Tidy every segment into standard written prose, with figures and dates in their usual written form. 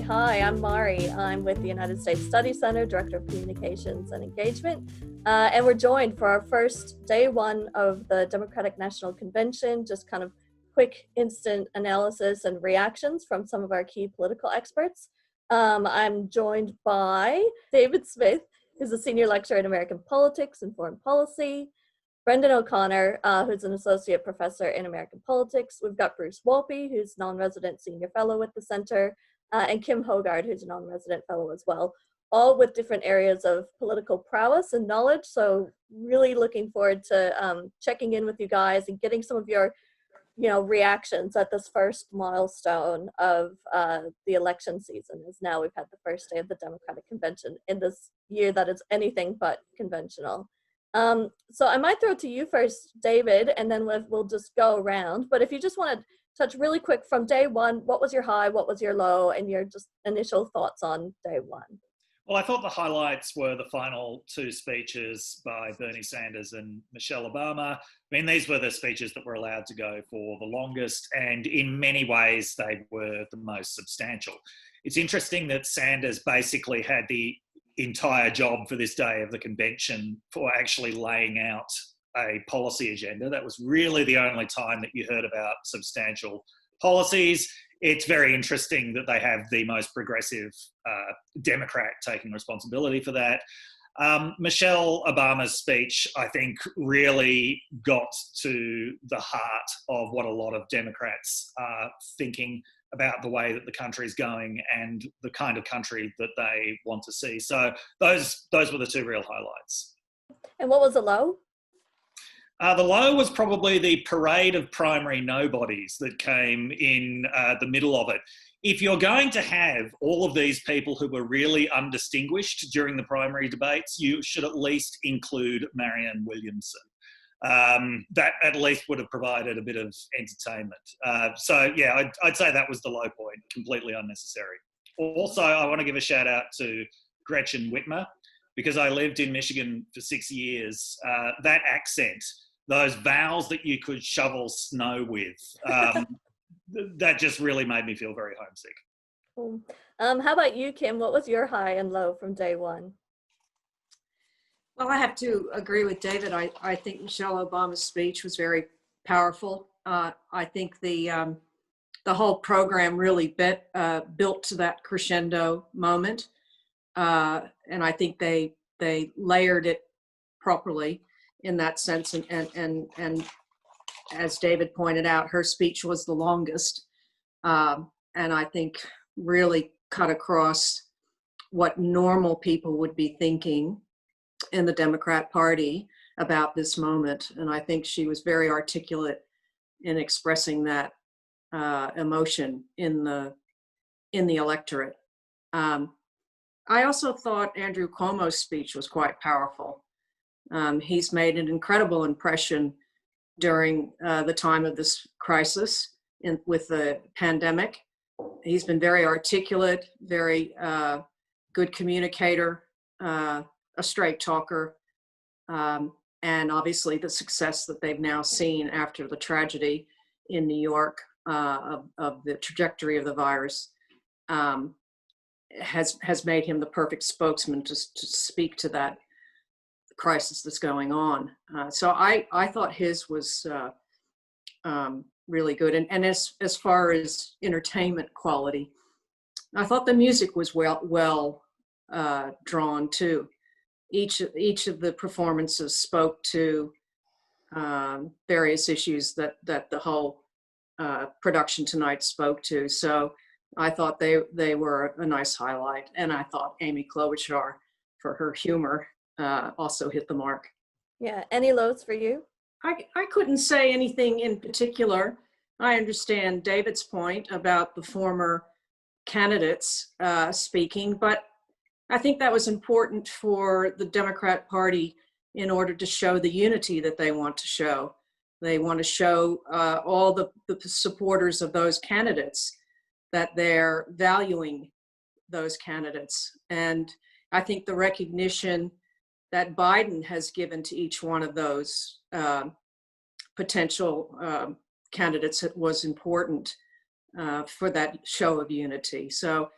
Hi, I'm Mari. I'm with the United States Study Center, Director of Communications and Engagement. And we're joined for our first day one of the Democratic National Convention, just kind of quick instant analysis and reactions from some of our key political experts. I'm joined by David Smith, who's a senior lecturer in American politics and foreign policy, Brendon O'Connor, who's an associate professor in American politics. We've got Bruce Wolpe, who's non-resident senior fellow with the center, and Kim Hoggard, who's a non-resident fellow as well, all with different areas of political prowess and knowledge. So really looking forward to checking in with you guys and getting some of your reactions at this first milestone of the election season, as now we've had the first day of the Democratic Convention in this year that is anything but conventional. So I might throw it to you first, David, and then we'll just go around. But if you just want to touch really quick from day one, what was your high, what was your low, and your just initial thoughts on day one? Well, I thought the highlights were the final two speeches by Bernie Sanders and Michelle Obama. I mean, these were the speeches that were allowed to go for the longest, and in many ways, they were the most substantial. It's interesting that Sanders basically had the entire job for this day of the convention for actually laying out a policy agenda. That was really the only time that you heard about substantial policies. It's very interesting that they have the most progressive Democrat taking responsibility for that. Michelle Obama's speech, I think, really got to the heart of what a lot of Democrats are thinking about the way that the country's going and the kind of country that they want to see. So those were the two real highlights. And what was the low? The low was probably the parade of primary nobodies that came in the middle of it. If you're going to have all of these people who were really undistinguished during the primary debates, you should at least include Marianne Williamson. That at least would have provided a bit of entertainment. So yeah, I'd say that was the low point, completely unnecessary. Also, I want to give a shout out to Gretchen Whitmer, because I lived in Michigan for 6 years. That accent, those vowels that you could shovel snow with, that just really made me feel very homesick. Cool. How about you, Kim? What was your high and low from day one? Well, I have to agree with David. I think Michelle Obama's speech was very powerful. I think the whole program really built to that crescendo moment. And I think they layered it properly in that sense. And as David pointed out, her speech was the longest. And I think really cut across what normal people would be thinking in the Democrat Party about this moment. And I think she was very articulate in expressing that emotion in the electorate. I also thought Andrew Cuomo's speech was quite powerful. He's made an incredible impression during the time of this crisis with the pandemic. He's been very articulate, very good communicator, a straight talker, and obviously the success that they've now seen after the tragedy in New York of the trajectory of the virus has made him the perfect spokesman to speak to that crisis that's going on. So I thought his was really good. And as far as entertainment quality, I thought the music was well drawn too. Each of the performances spoke to various issues that the whole production tonight spoke to. So I thought they were a nice highlight. And I thought Amy Klobuchar, for her humor, also hit the mark. Yeah, any lows for you? I couldn't say anything in particular. I understand David's point about the former candidates speaking, but I think that was important for the Democrat Party in order to show the unity that they want to show. They want to show all the supporters of those candidates that they're valuing those candidates. And I think the recognition that Biden has given to each one of those potential candidates was important for that show of unity. So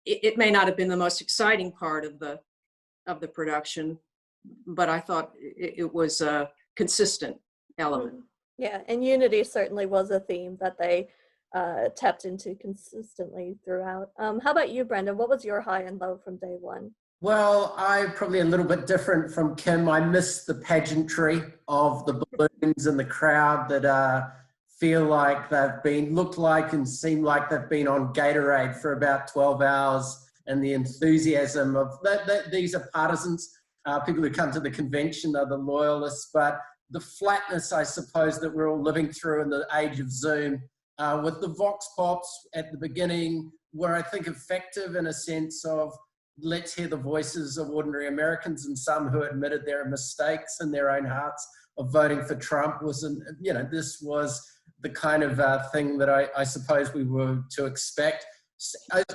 it may not have been the most exciting part of the production, but I thought it was a consistent element. Yeah, and unity certainly was a theme that they tapped into consistently throughout. How about you, Brendon? What was your high and low from day one? Well, I'm probably a little bit different from Kim. I miss the pageantry of the balloons and the crowd that feel like looked like and seem like they've been on Gatorade for about 12 hours, and the enthusiasm of these are partisans. People who come to the convention are the loyalists, but the flatness, I suppose, that we're all living through in the age of Zoom, with the vox pops at the beginning, were, I think, effective in a sense of, let's hear the voices of ordinary Americans, and some who admitted their mistakes in their own hearts of voting for Trump. This was the kind of thing that I suppose we were to expect.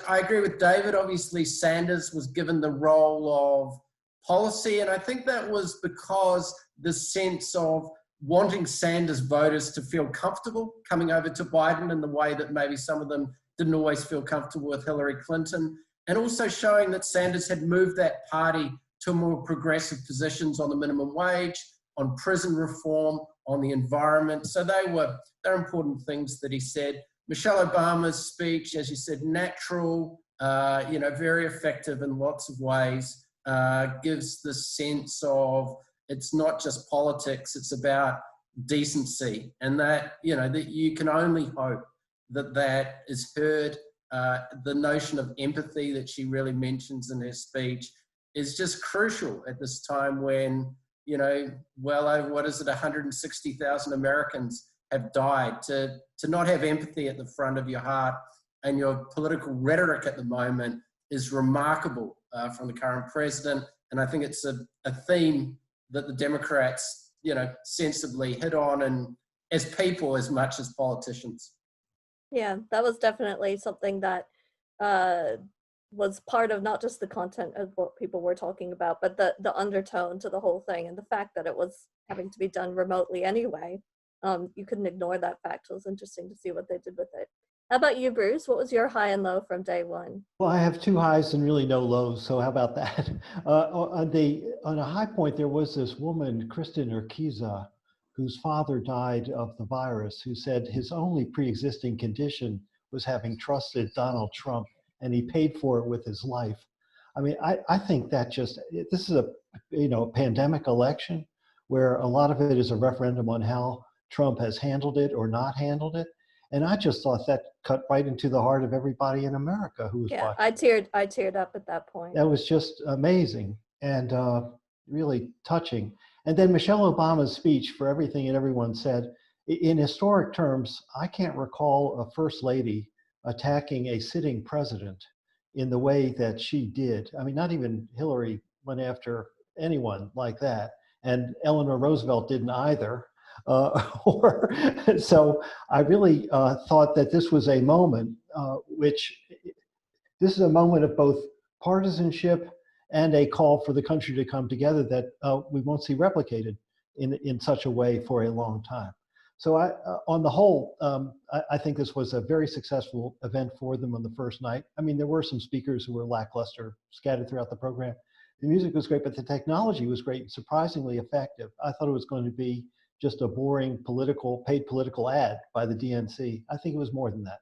I agree with David. Obviously, Sanders was given the role of policy, and I think that was because the sense of wanting Sanders voters to feel comfortable coming over to Biden in the way that maybe some of them didn't always feel comfortable with Hillary Clinton, and also showing that Sanders had moved that party to more progressive positions on the minimum wage, on prison reform, on the environment. So they're important things that he said. Michelle Obama's speech, as you said, natural, very effective in lots of ways, gives the sense of it's not just politics, it's about decency, and that you can only hope that is heard. The notion of empathy that she really mentions in her speech is just crucial at this time when, well over, 160,000 Americans have died. To not have empathy at the front of your heart and your political rhetoric at the moment is remarkable from the current president. And I think it's a theme that the Democrats, sensibly hit on, and as people as much as politicians. Yeah, that was definitely something that was part of not just the content of what people were talking about, but the undertone to the whole thing, and the fact that it was having to be done remotely anyway. You couldn't ignore that fact. It was interesting to see what they did with it. How about you, Bruce? What was your high and low from day one? Well, I have two highs and really no lows, so how about that? On a high point, there was this woman, Kristen Urquiza, whose father died of the virus, who said his only pre-existing condition was having trusted Donald Trump, and he paid for it with his life. I mean, I think that this is a pandemic election where a lot of it is a referendum on how Trump has handled it or not handled it. And I just thought that cut right into the heart of everybody in America who was watching. I teared up at that point. That was just amazing and really touching. And then Michelle Obama's speech, for everything and everyone said, in historic terms, I can't recall a first lady attacking a sitting president in the way that she did. I mean, not even Hillary went after anyone like that. And Eleanor Roosevelt didn't either. So I really thought that this was a moment this is a moment of both partisanship and a call for the country to come together that we won't see replicated in such a way for a long time. So on the whole, I think this was a very successful event for them on the first night. I mean, there were some speakers who were lackluster scattered throughout the program. The music was great, but the technology was great, surprisingly effective. I thought it was going to be just a boring paid political ad by the DNC. I think it was more than that.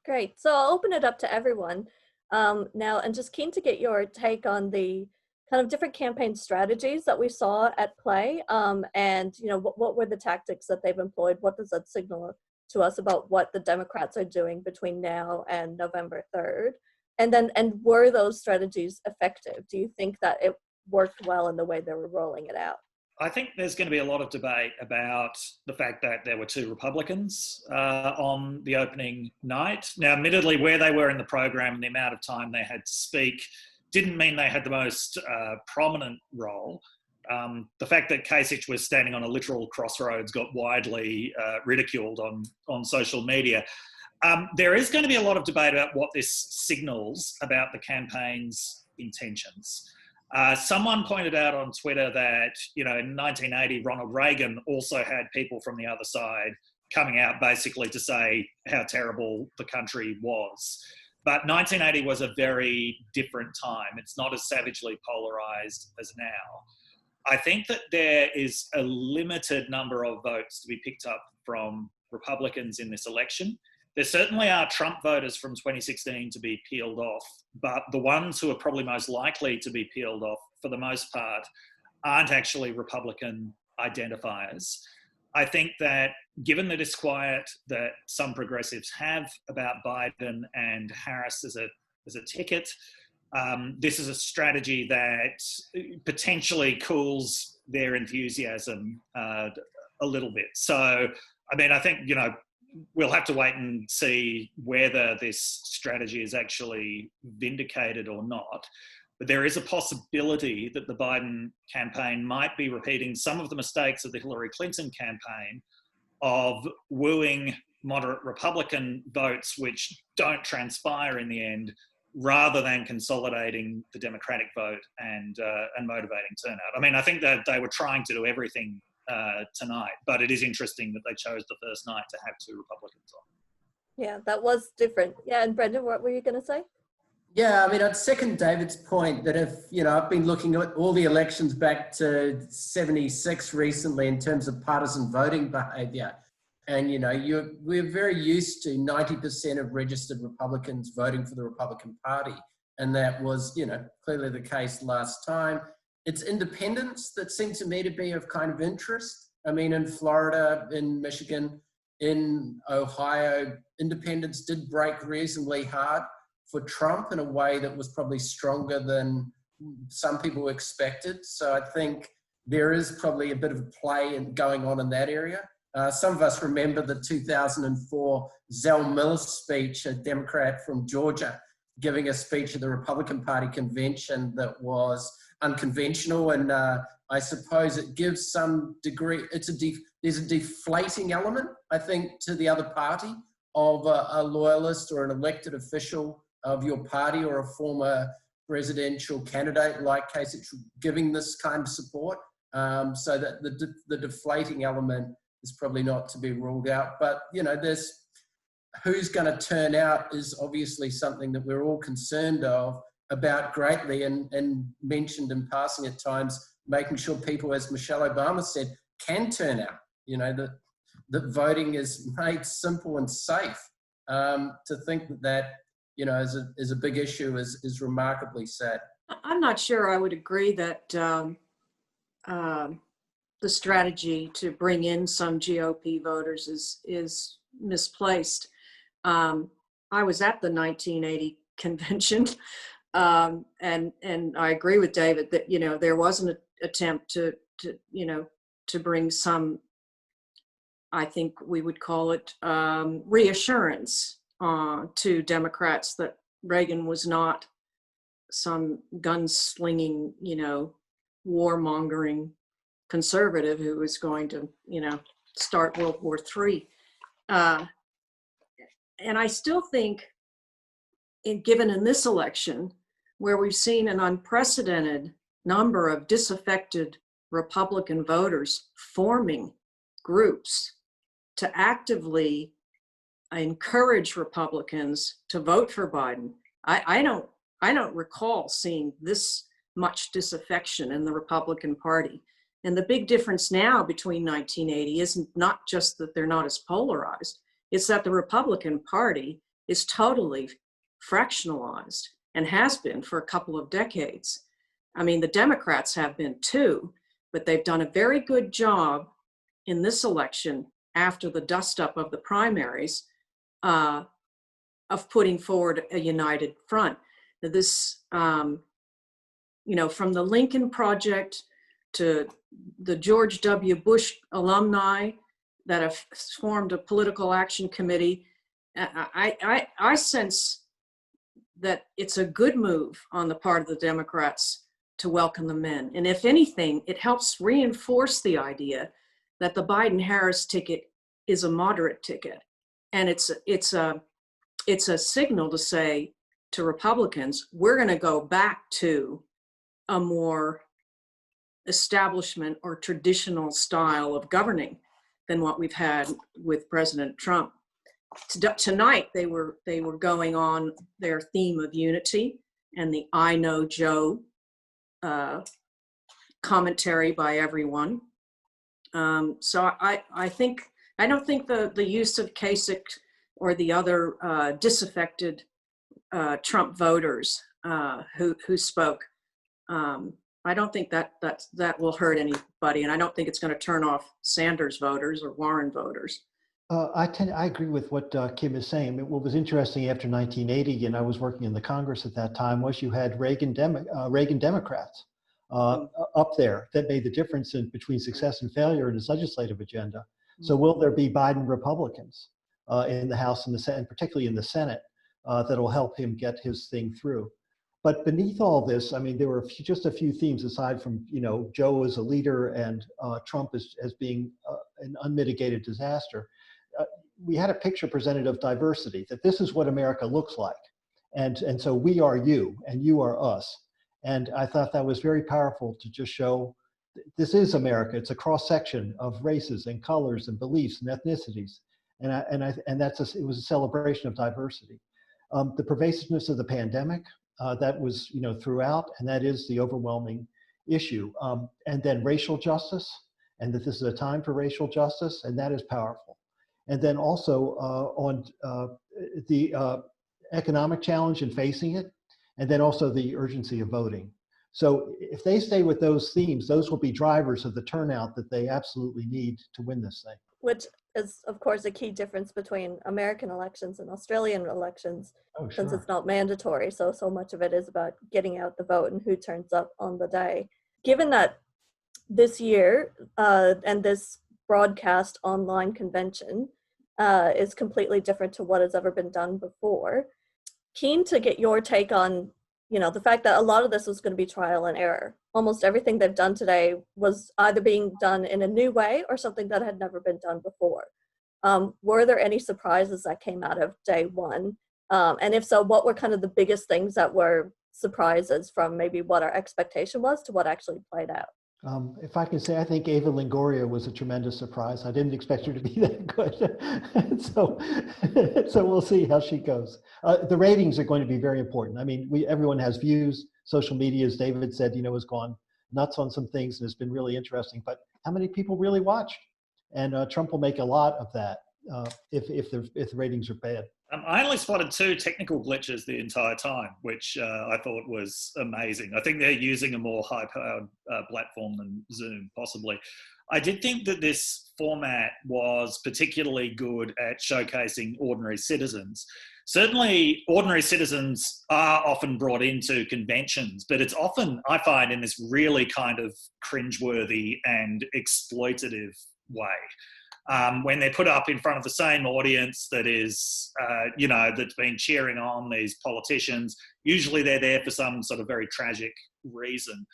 Great. So I'll open it up to everyone now, and just keen to get your take on the kind of different campaign strategies that we saw at play, and what were the tactics that they've employed? What does that signal to us about what the Democrats are doing between now and November 3rd? And were those strategies effective? Do you think that it worked well in the way they were rolling it out? I think there's going to be a lot of debate about the fact that there were two Republicans on the opening night. Now, admittedly, where they were in the program and the amount of time they had to speak didn't mean they had the most prominent role. The fact that Kasich was standing on a literal crossroads got widely ridiculed on social media. There is going to be a lot of debate about what this signals about the campaign's intentions. Someone pointed out on Twitter that, in 1980, Ronald Reagan also had people from the other side coming out basically to say how terrible the country was. But 1980 was a very different time. It's not as savagely polarised as now. I think that there is a limited number of votes to be picked up from Republicans in this election. There certainly are Trump voters from 2016 to be peeled off, but the ones who are probably most likely to be peeled off, for the most part, aren't actually Republican identifiers. I think that given the disquiet that some progressives have about Biden and Harris as a ticket, this is a strategy that potentially cools their enthusiasm a little bit. So, I mean, I think, you know, we'll have to wait and see whether this strategy is actually vindicated or not. But there is a possibility that the Biden campaign might be repeating some of the mistakes of the Hillary Clinton campaign of wooing moderate Republican votes which don't transpire in the end, rather than consolidating the Democratic vote and motivating turnout. I mean, I think that they were trying to do everything tonight, but it is interesting that they chose the first night to have two Republicans on. Yeah, that was different. Yeah, and Brendon, what were you going to say? Yeah, I mean, I'd second David's point that if, you know, I've been looking at all the elections back to 76 recently in terms of partisan voting behaviour. And, you know, we're very used to 90% of registered Republicans voting for the Republican Party. And that was, you know, clearly the case last time. It's independents that seem to me to be of kind of interest. I mean, in Florida, in Michigan, in Ohio, independents did break reasonably hard for Trump in a way that was probably stronger than some people expected. So I think there is probably a bit of play going on in that area. Some of us remember the 2004 Zell Miller speech, a Democrat from Georgia, giving a speech at the Republican Party convention that was unconventional. And I suppose it gives some degree, there's a deflating element, I think, to the other party of a loyalist or an elected official of your party or a former presidential candidate like Kasich giving this kind of support. So that the deflating element is probably not to be ruled out. But, you know, there's who's going to turn out is obviously something that we're all concerned about greatly and mentioned in passing at times, making sure people, as Michelle Obama said, can turn out, you know, that voting is made simple and safe. To think that you know, is a big issue is remarkably sad. I'm not sure I would agree that the strategy to bring in some GOP voters is misplaced. I was at the 1980 convention, and I agree with David that, you know, there was an attempt to bring some, I think we would call it reassurance to Democrats that Reagan was not some gunslinging, you know, warmongering conservative who was going to, you know, start World War III. And I still think, given in this election, where we've seen an unprecedented number of disaffected Republican voters forming groups to actively encourage Republicans to vote for Biden. I don't recall seeing this much disaffection in the Republican Party. And the big difference now between 1980 isn't not just that they're not as polarized, it's that the Republican Party is totally fractionalized and has been for a couple of decades. I mean, the Democrats have been too, but they've done a very good job in this election after the dust-up of the primaries of putting forward a united front. This, you know, from the Lincoln Project to the George W. Bush alumni that have formed a political action committee, I sense that it's a good move on the part of the Democrats to welcome them in. And if anything, it helps reinforce the idea that the Biden-Harris ticket is a moderate ticket. And it's a signal to say to Republicans, we're going to go back to a more establishment or traditional style of governing than what we've had with President Trump. tonight they were going on their theme of unity and the I Know Joe commentary by everyone. So I don't think the use of Kasich or the other disaffected Trump voters who spoke, I don't think that will hurt anybody, and I don't think it's going to turn off Sanders voters or Warren voters. I agree with what Kim is saying. What was interesting after 1980, and I was working in the Congress at that time, was you had Reagan Democrats up there that made the difference between success and failure in his legislative agenda. So will there be Biden Republicans in the House and the Senate, and particularly in the Senate, that'll help him get his thing through? But beneath all this, I mean, there were just a few themes aside from, Joe as a leader and Trump as being an unmitigated disaster. We had a picture presented of diversity, that this is what America looks like. And so we are you and you are us. And I thought that was very powerful to just show this is America. It's a cross section of races and colors and beliefs and ethnicities. It was a celebration of diversity. The pervasiveness of the pandemic, that was, throughout, and that is the overwhelming issue. And then racial justice, and that this is a time for racial justice, and that is powerful. And then also on the economic challenge and facing it, and then also the urgency of voting. So if they stay with those themes, those will be drivers of the turnout that they absolutely need to win this thing. Which is, of course, a key difference between American elections and Australian elections, since it's not mandatory. So much of it is about getting out the vote and who turns up on the day. Given that this year and this broadcast online convention is completely different to what has ever been done before, keen to get your take on, the fact that a lot of this was going to be trial and error. Almost everything they've done today was either being done in a new way or something that had never been done before. Were there any surprises that came out of day one? And if so, what were kind of the biggest things that were surprises from maybe what our expectation was to what actually played out? If I can say, I think Eva Longoria was a tremendous surprise. I didn't expect her to be that good. So we'll see how she goes. The ratings are going to be very important. I mean, everyone has views. Social media, as David said, has gone nuts on some things, and it's been really interesting. But how many people really watched? And Trump will make a lot of that if the ratings are bad. I only spotted 2 technical glitches the entire time, which I thought was amazing. I think they're using a more high-powered platform than Zoom, possibly. I did think that this format was particularly good at showcasing ordinary citizens. Certainly, ordinary citizens are often brought into conventions, but it's often, I find, in this really kind of cringeworthy and exploitative way. When they're put up in front of the same audience that is, that's been cheering on these politicians, usually they're there for some sort of very tragic reason.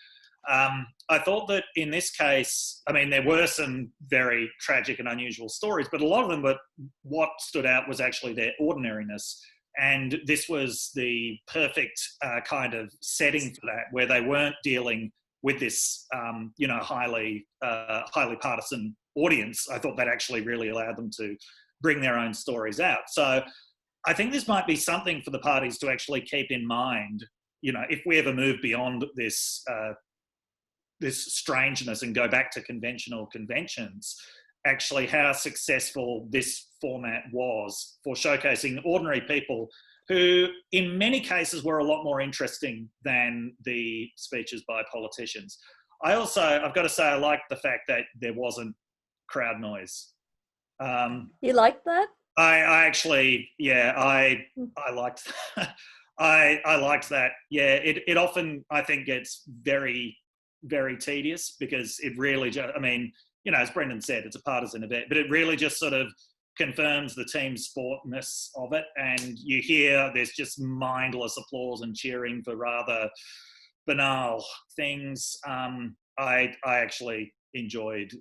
I thought that in this case, I mean, there were some very tragic and unusual stories, but a lot of them, but what stood out was actually their ordinariness. And this was the perfect kind of setting for that, where they weren't dealing with this, highly partisan audience. I thought that actually really allowed them to bring their own stories out. So I think this might be something for the parties to actually keep in mind, if we ever move beyond this strangeness and go back to conventional conventions, actually how successful this format was for showcasing ordinary people who in many cases were a lot more interesting than the speeches by politicians. I've got to say, I liked the fact that there wasn't crowd noise. You liked that? I actually, yeah, I liked that. I liked that. Yeah, it often, I think, gets very, very tedious because it really just, I mean, as Brendon said, it's a partisan event, but it really just sort of confirms the team sportness of it. And you hear there's just mindless applause and cheering for rather banal things. I actually enjoyed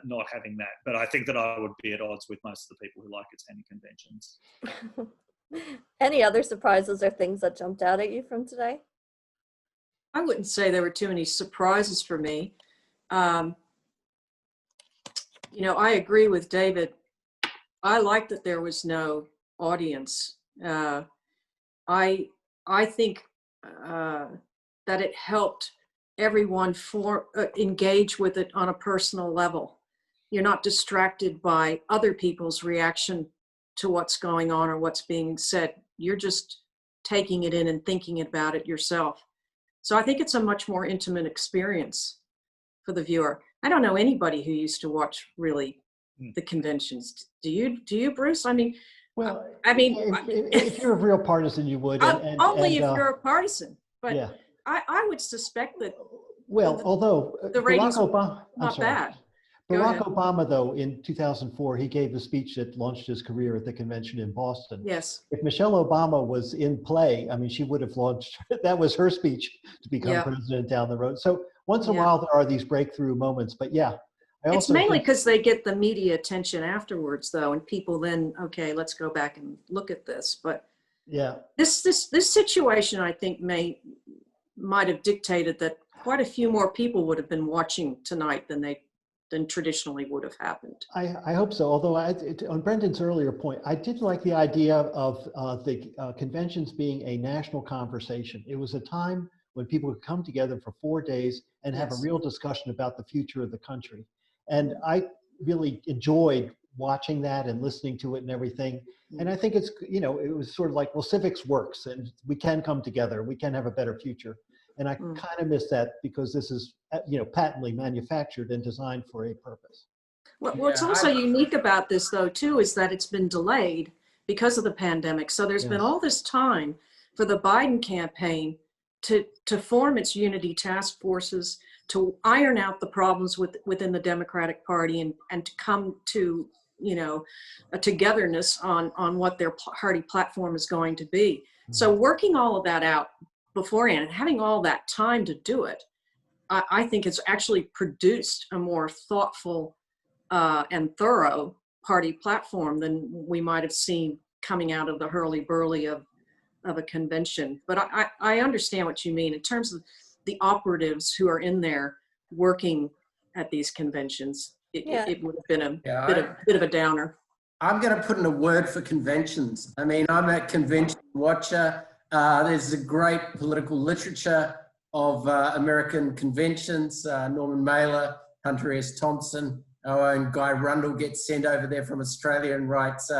not having that, but I think that I would be at odds with most of the people who like attending conventions. Any other surprises or things that jumped out at you from today? I wouldn't say there were too many surprises for me. I agree with David. I like that there was no audience. I think that it helped everyone engage with it on a personal level. You're not distracted by other people's reaction to what's going on or what's being said. You're just taking it in and thinking about it yourself. So I think it's a much more intimate experience for the viewer. I don't know anybody who used to watch really the conventions. Do you, Bruce? I mean, if you're a real partisan, you would. Only if you're a partisan. But yeah. I would suspect that. Well, although the ratings Barack Obama, not bad. Barack Obama, though, in 2004, he gave the speech that launched his career at the convention in Boston. Yes. If Michelle Obama was in play, I mean, she would have launched, that was her speech to become president down the road. So once in a while, there are these breakthrough moments. But yeah. It's mainly because they get the media attention afterwards, though, and people then, okay, let's go back and look at this. But yeah, this situation, I think, might have dictated that quite a few more people would have been watching tonight than traditionally would have happened. I hope so. Although on Brendon's earlier point, I did like the idea of the conventions being a national conversation. It was a time when people could come together for 4 days and have a real discussion about the future of the country. And I really enjoyed watching that and listening to it and everything. And I think it's, it was sort of like, well, civics works and we can come together. We can have a better future. And I kind of miss that because this is, patently manufactured and designed for a purpose. What's also unique about this, though, too, is that it's been delayed because of the pandemic. So there's been all this time for the Biden campaign to form its unity task forces, to iron out the problems within the Democratic Party and to come to, a togetherness on what their party platform is going to be. So working all of that out beforehand and having all that time to do it, I think it's actually produced a more thoughtful and thorough party platform than we might have seen coming out of the hurly-burly of a convention. But I understand what you mean in terms of the operatives who are in there working at these conventions. It would have been a bit of a downer. I'm going to put in a word for conventions. I mean, I'm a convention watcher. There's a great political literature of American conventions. Norman Mailer, Hunter S. Thompson, our own Guy Rundle gets sent over there from Australia and writes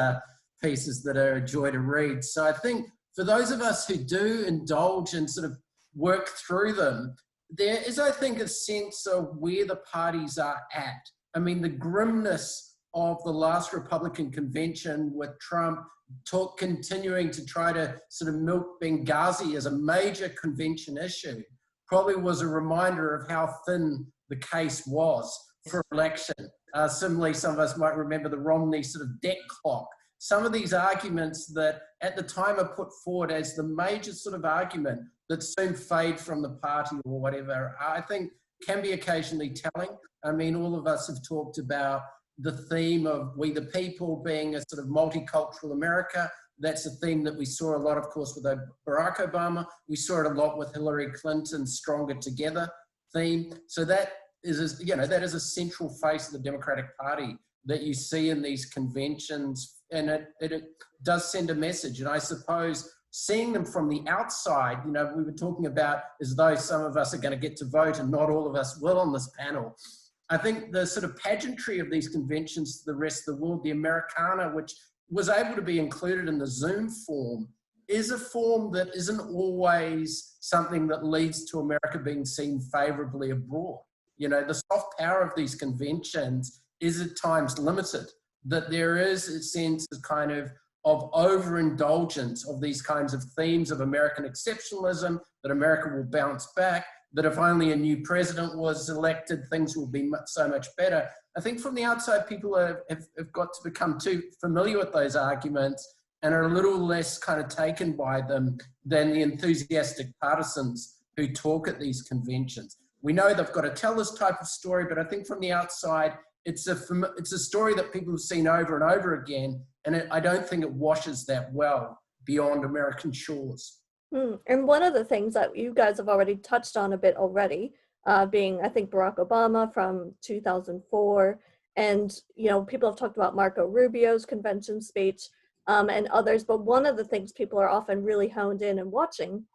pieces that are a joy to read. So I think for those of us who do indulge and sort of work through them, there is, I think, a sense of where the parties are at. I mean, the grimness of the last Republican convention with Trump continuing to try to sort of milk Benghazi as a major convention issue probably was a reminder of how thin the case was for election. Similarly, some of us might remember the Romney sort of debt clock. Some of these arguments that at the time are put forward as the major sort of argument that soon fade from the party or whatever, I think can be occasionally telling. I mean, all of us have talked about the theme of we the people being a sort of multicultural America. That's a theme that we saw a lot, of course, with Barack Obama. We saw it a lot with Hillary Clinton's Stronger Together theme. So that is a central face of the Democratic Party that you see in these conventions, and it does send a message. And I suppose seeing them from the outside, we were talking about as though some of us are going to get to vote and not all of us will on this panel. I think the sort of pageantry of these conventions to the rest of the world, the Americana, which was able to be included in the Zoom form, is a form that isn't always something that leads to America being seen favorably abroad. The soft power of these conventions is at times limited, that there is a sense of kind of overindulgence of these kinds of themes of American exceptionalism, that America will bounce back, that if only a new president was elected, things will be so much better. I think from the outside, people have got to become too familiar with those arguments and are a little less kind of taken by them than the enthusiastic partisans who talk at these conventions. We know they've got to tell this type of story, but I think from the outside, it's a story that people have seen over and over again, and I don't think it washes that well beyond American shores. And one of the things that you guys have already touched on a bit already, being, I think, Barack Obama from 2004, and, people have talked about Marco Rubio's convention speech. and others. But one of the things people are often really honed in and watching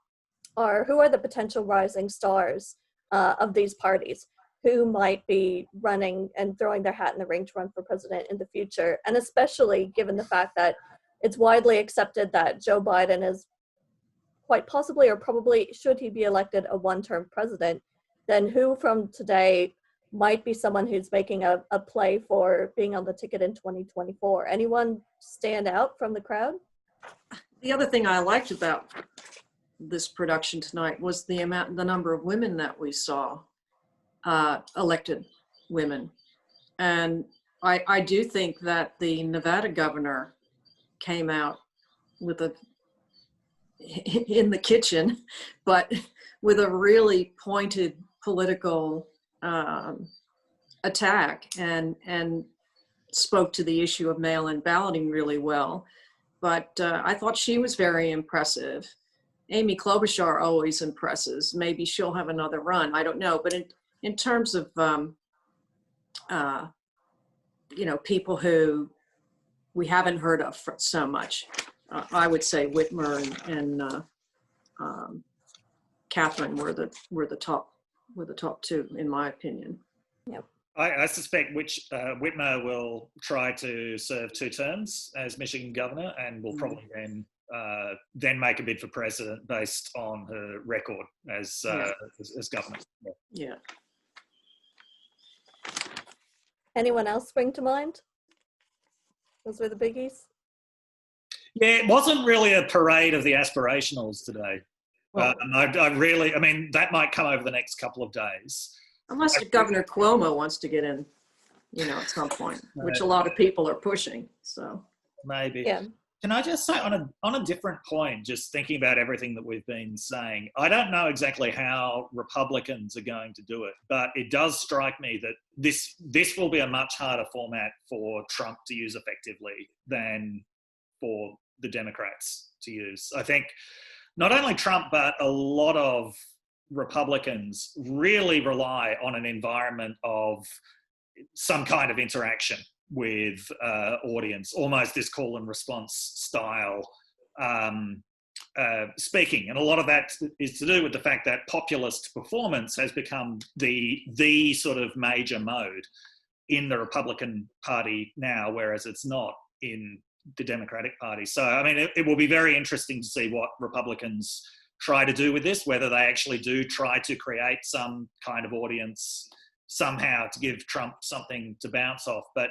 are who are the potential rising stars of these parties, who might be running and throwing their hat in the ring to run for president in the future. And especially given the fact that it's widely accepted that Joe Biden is quite possibly, or probably, should he be elected, a one-term president, then who from today might be someone who's making a play for being on the ticket in 2024? Anyone stand out from the crowd? The other thing I liked about this production tonight was the number of women that we saw, elected women. And I do think that the Nevada governor came out with in the kitchen, but with a really pointed political attack, and spoke to the issue of mail-in balloting really well. But I thought she was very impressive. Amy Klobuchar always impresses. Maybe she'll have another run. I don't know. But in terms of people who we haven't heard of so much, I would say Whitmer and Catherine were the top two, in my opinion. Yep. I suspect Whitmer will try to serve 2 terms as Michigan governor, and will probably then make a bid for president based on her record as governor. Yeah. Anyone else spring to mind? Those were the biggies. Yeah, it wasn't really a parade of the aspirationals today. Well, I mean, that might come over the next couple of days. unless Governor Cuomo wants to get in, at some point, which a lot of people are pushing. So maybe. Yeah. Can I just say, on a different point, just thinking about everything that we've been saying, I don't know exactly how Republicans are going to do it, but it does strike me that this will be a much harder format for Trump to use effectively than for the Democrats to use. I think not only Trump, but a lot of Republicans really rely on an environment of some kind of interaction with audience, almost this call and response style speaking. And a lot of that is to do with the fact that populist performance has become the sort of major mode in the Republican Party now, whereas it's not in the Democratic Party. So, I mean, it will be very interesting to see what Republicans try to do with this, whether they actually do try to create some kind of audience somehow to give Trump something to bounce off. But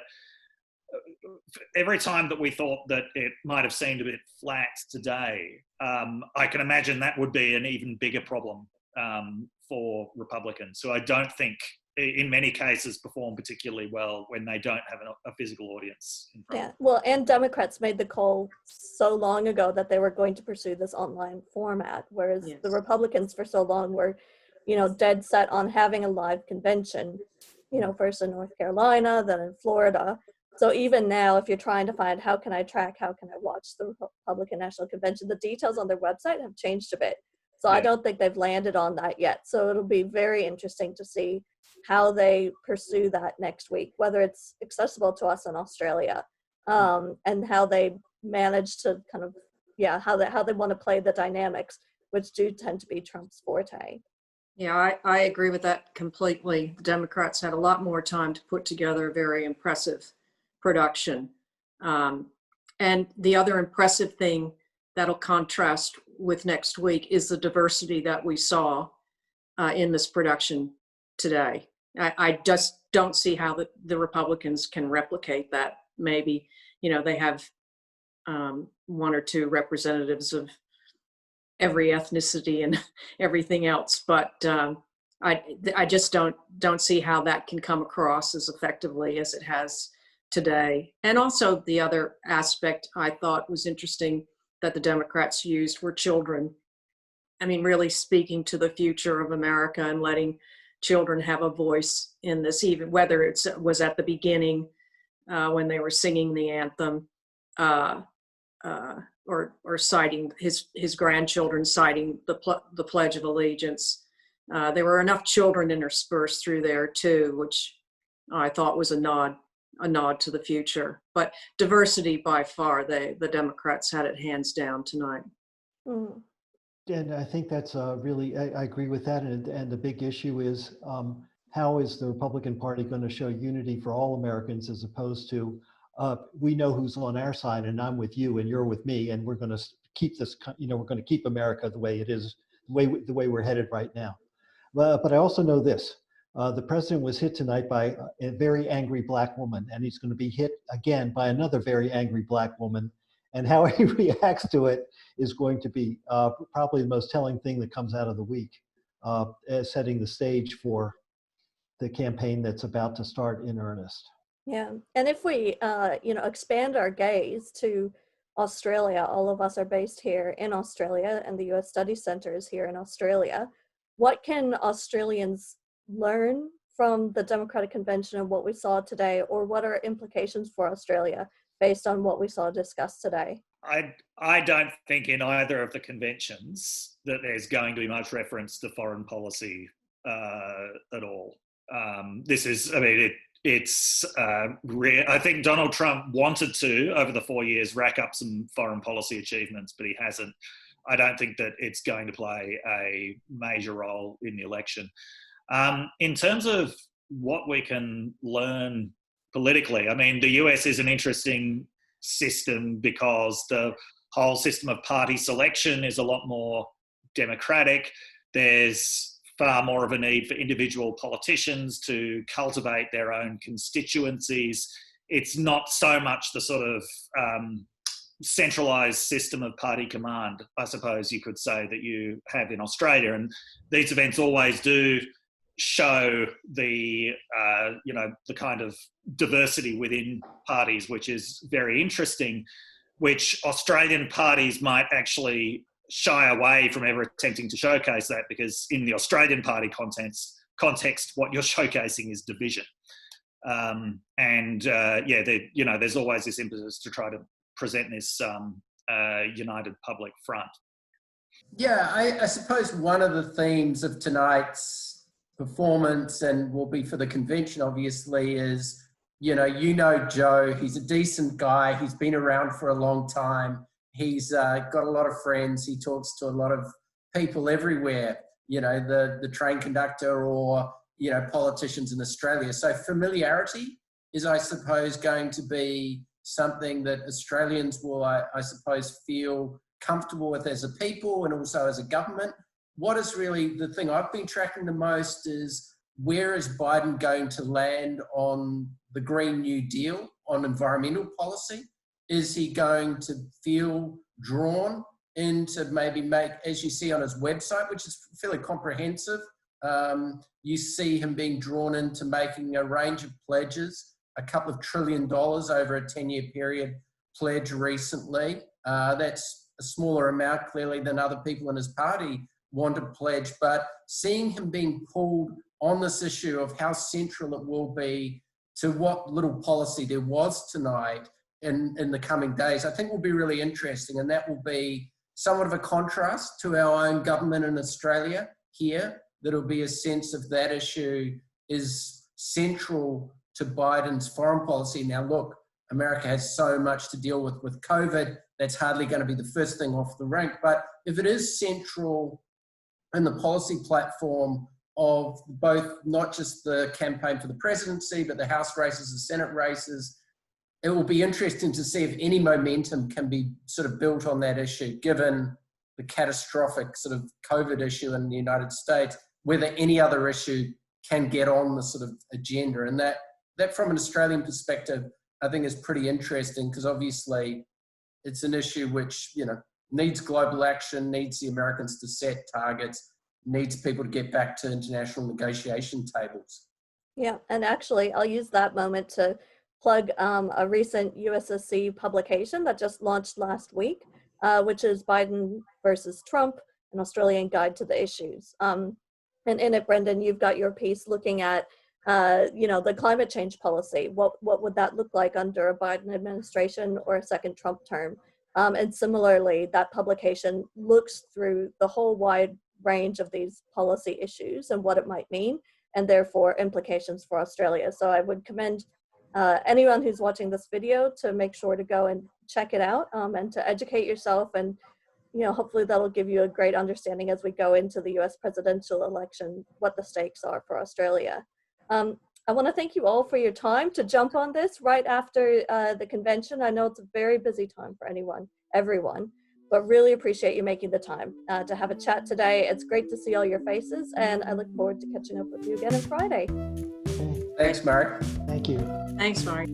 every time that we thought that it might have seemed a bit flat today, I can imagine that would be an even bigger problem for Republicans, who I don't think in many cases perform particularly well when they don't have a physical audience in front. Yeah, well, and Democrats made the call so long ago that they were going to pursue this online format, whereas the Republicans for so long were, dead set on having a live convention, first in North Carolina, then in Florida. So even now, if you're trying to find how can I watch the Republican National Convention, the details on their website have changed a bit. So I don't think they've landed on that yet. So it'll be very interesting to see how they pursue that next week, whether it's accessible to us in Australia, and how they manage to kind of, how they want to play the dynamics, which do tend to be Trump's forte. Yeah, I agree with that completely. The Democrats had a lot more time to put together a very impressive production. And the other impressive thing that'll contrast with next week is the diversity that we saw in this production today. I just don't see how the Republicans can replicate that. Maybe, they have 1 or 2 representatives of every ethnicity and everything else, but I just don't see how that can come across as effectively as it has today. And also the other aspect I thought was interesting that the Democrats used were children. I mean, really speaking to the future of America and letting children have a voice in this, even whether it was at the beginning when they were singing the anthem, or citing his grandchildren citing the Pledge of Allegiance. There were enough children interspersed through there too, which I thought was a nod a nod to the future. But diversity by far, the Democrats had it hands down tonight. Mm. And I think that's really, I agree with that. And the big issue is how is the Republican Party going to show unity for all Americans as opposed to we know who's on our side and I'm with you and you're with me and we're going to keep this, we're going to keep America the way it is, the way we're headed right now. But I also know this. The president was hit tonight by a very angry black woman, and he's going to be hit again by another very angry black woman. And how he reacts to it is going to be probably the most telling thing that comes out of the week, setting the stage for the campaign that's about to start in earnest. Yeah, and if we, expand our gaze to Australia, all of us are based here in Australia, and the U.S. Study Center is here in Australia. What can Australians learn from the Democratic Convention and what we saw today, or what are implications for Australia based on what we saw discussed today? I don't think in either of the conventions that there's going to be much reference to foreign policy at all. I think Donald Trump wanted to, over the 4 years, rack up some foreign policy achievements, but he hasn't. I don't think that it's going to play a major role in the election. In terms of what we can learn politically, I mean, the US is an interesting system because the whole system of party selection is a lot more democratic. There's far more of a need for individual politicians to cultivate their own constituencies. It's not so much the sort of centralised system of party command, I suppose you could say, that you have in Australia. And these events always do show the kind of diversity within parties, which is very interesting, which Australian parties might actually shy away from ever attempting to showcase that, because in the Australian party context, what you're showcasing is division. There's always this impetus to try to present this united public front. Yeah, I suppose one of the themes of tonight's performance, and will be for the convention obviously, is, Joe, he's a decent guy. He's been around for a long time. He's got a lot of friends. He talks to a lot of people everywhere, the train conductor or, politicians in Australia. So familiarity is, I suppose, going to be something that Australians will, I suppose, feel comfortable with as a people and also as a government. What is really the thing I've been tracking the most is, where is Biden going to land on the Green New Deal, on environmental policy? Is he going to feel drawn into maybe make, as you see on his website, which is fairly comprehensive, you see him being drawn into making a range of pledges, a couple of $1 trillion over a 10-year period pledge recently. That's a smaller amount, clearly, than other people in his party want to pledge, but seeing him being pulled on this issue of how central it will be to what little policy there was tonight in the coming days, I think will be really interesting. And that will be somewhat of a contrast to our own government in Australia here. That'll be a sense of that issue is central to Biden's foreign policy. Now, look, America has so much to deal with COVID. That's hardly going to be the first thing off the rank. But if it is central in the policy platform of both, not just the campaign for the presidency, but the House races, the Senate races, it will be interesting to see if any momentum can be sort of built on that issue, given the catastrophic sort of COVID issue in the United States, whether any other issue can get on the sort of agenda. And that from an Australian perspective, I think is pretty interesting, because obviously it's an issue which, needs global action, needs the Americans to set targets, needs people to get back to international negotiation tables. Yeah, and actually I'll use that moment to plug a recent USSC publication that just launched last week, which is Biden versus Trump, an Australian guide to the issues. And in it, Brendon, you've got your piece looking at, the climate change policy. What would that look like under a Biden administration or a second Trump term? And similarly, that publication looks through the whole wide range of these policy issues and what it might mean, and therefore implications for Australia. So I would commend anyone who's watching this video to make sure to go and check it out and to educate yourself, and hopefully that'll give you a great understanding as we go into the US presidential election, what the stakes are for Australia. I want to thank you all for your time to jump on this right after the convention. I know it's a very busy time for everyone, but really appreciate you making the time to have a chat today. It's great to see all your faces, and I look forward to catching up with you again on Friday. Okay. Thanks, Mary. Thank you. Thanks, Mari.